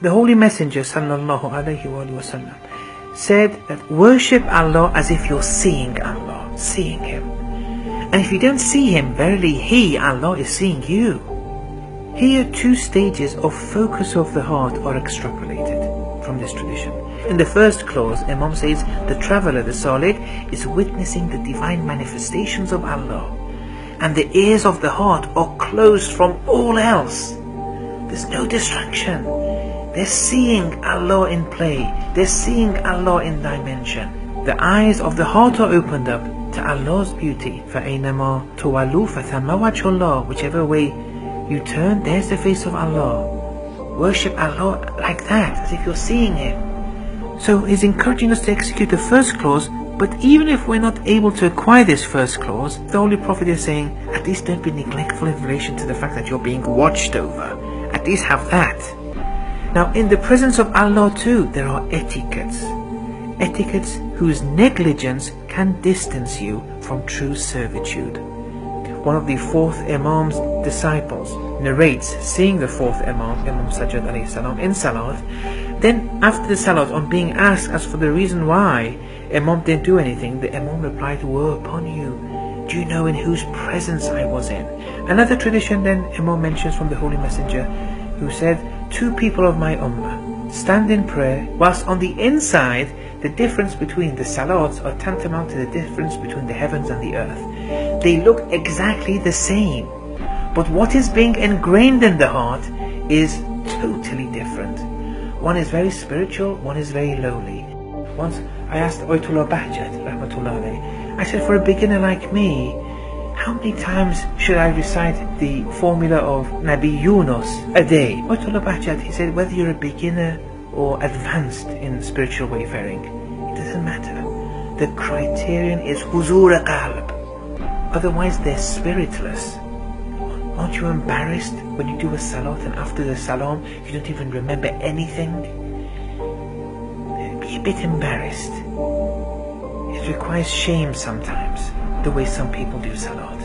The Holy Messenger sallallahu alaihi wasallam said that worship Allah as if you're seeing Allah, seeing Him. And if you don't see Him, verily He, Allah, is seeing you. Here, two stages of focus of the heart are extrapolated from this tradition. In the first clause, Imam says the traveler, the Salih, is witnessing the divine manifestations of Allah, and the ears of the heart are closed from all else. There's no distraction. They're seeing Allah in play. They're seeing Allah in dimension. The eyes of the heart are opened up to Allah's beauty. فَأَيْنَمَا تُوَلُّوا فَثَمَّ وَجْهُ اللَّهِ. Whichever way you turn, there's the face of Allah. Worship Allah like that, as if you're seeing Him. So He's encouraging us to execute the first clause, but even if we're not able to acquire this first clause, the Holy Prophet is saying, at least don't be neglectful in relation to the fact that you're being watched over. At least have that. Now, in the presence of Allah too, there are etiquettes. Etiquettes whose negligence can distance you from true servitude. One of the fourth Imam's disciples narrates seeing the fourth Imam, Imam Sajjad alayhi salam, in Salat. Then after the Salat, on being asked as for the reason why Imam didn't do anything, the Imam replied, woe upon you, do you know in whose presence I was in? Another tradition then Imam mentions from the Holy Messenger, who said, two people of my ummah stand in prayer, whilst on the inside the difference between the salats are tantamount to the difference between the heavens and the earth. They look exactly the same, but what is being ingrained in the heart is totally different. One is very spiritual, one is very lowly. Once I asked Ayatollah Bahjat, rahmatullah alayhi, I said, for a beginner like me, how many times should I recite the formula of Nabi Yunus a day? Ayatollah Bahjat, he said, whether you're a beginner or advanced in spiritual wayfaring, it doesn't matter. The criterion is huzur qalb. Otherwise they're spiritless. Aren't you embarrassed when you do a salat and after the salam you don't even remember anything? Be a bit embarrassed. It requires shame sometimes, the way some people do salat.